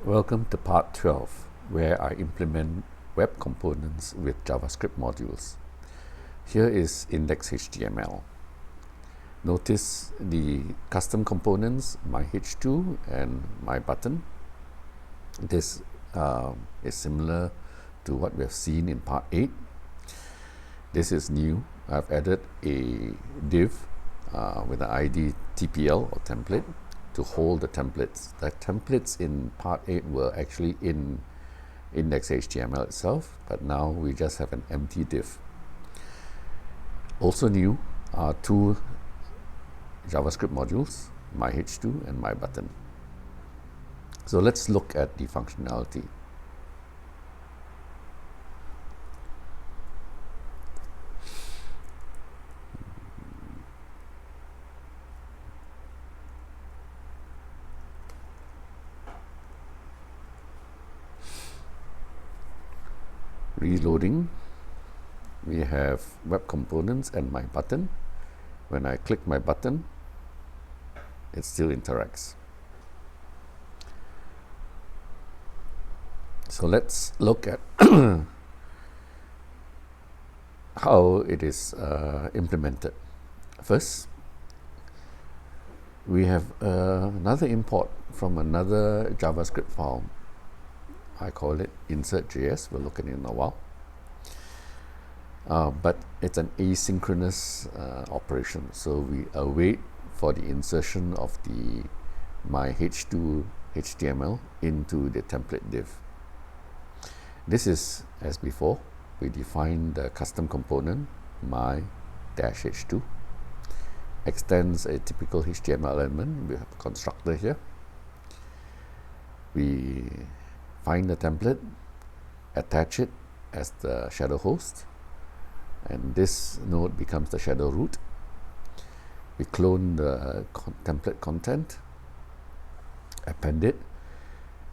Welcome to part 12, where I implement web components with JavaScript modules. Here is index.html. Notice the custom components, my h2 and my button. This is similar to what we have seen in part 8. This is new. I've added a div with an ID TPL or template to hold the templates. The templates in part 8 were actually in index.html itself, but now we just have an empty div. Also new are two JavaScript modules, my h2 and my button. So let's look at the functionality. Reloading, we have web components and my button. When I click my button, it still interacts. So let's look at how it is implemented. First, we have another import from another JavaScript file. I call it insert.js. We'll look at it in a while. But it's an asynchronous operation. So we await for the insertion of the my h2 HTML into the template div. This is as before. We define the custom component my-h2, extends a typical HTML element. We have a constructor here. We find the template, attach it as the shadow host, and this node becomes the shadow root. We clone the template content, append it,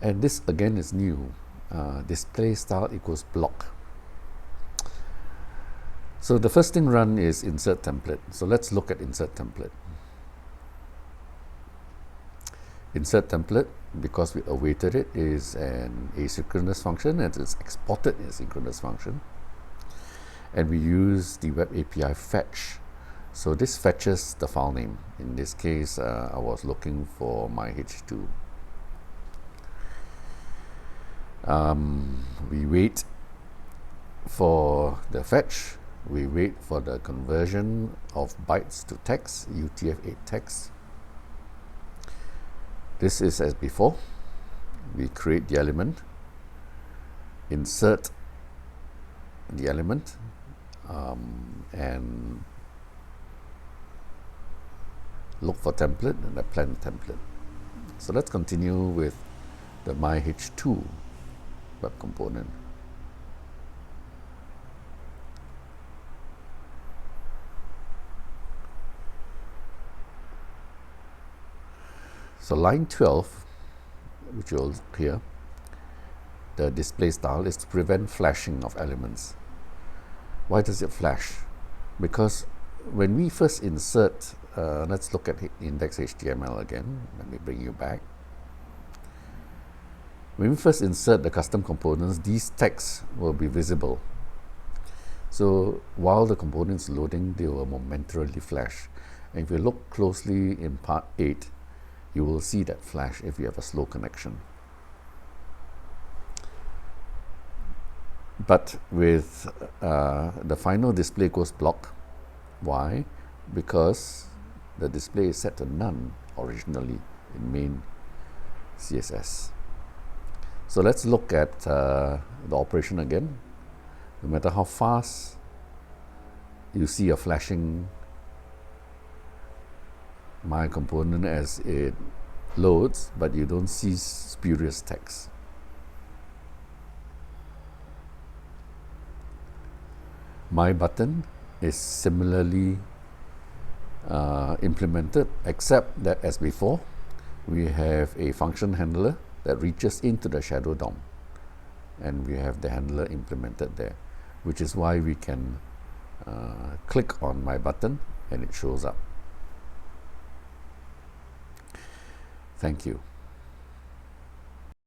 and this again is new. Display style equals block. So the first thing run is insert template. So let's look at insert template. Insert template, because we awaited it, is an asynchronous function and it's exported in a synchronous function. And we use the web API fetch. So this fetches the file name. In this case, I was looking for my h2. We wait for the fetch. We wait for the conversion of bytes to text, UTF-8 text. This is as before. We create the element, insert the element, and look for template and append template. So let's continue with the my h2 web component. So line 12, which you'll hear, the display style is to prevent flashing of elements. Why does it flash? Because when we first insert, let's look at index.html again. Let me bring you back. When we first insert the custom components, these texts will be visible. So while the component is loading, they will momentarily flash. And if you look closely in part 8, you will see that flash if you have a slow connection. But with the final display equals block. Why? Because the display is set to none originally in main CSS. So let's look at the operation again. No matter how fast you see a flashing my component as it loads, but you don't see spurious text. My button is similarly implemented, except that as before, we have a function handler that reaches into the shadow DOM, and we have the handler implemented there, which is why we can click on my button and it shows up. Thank you.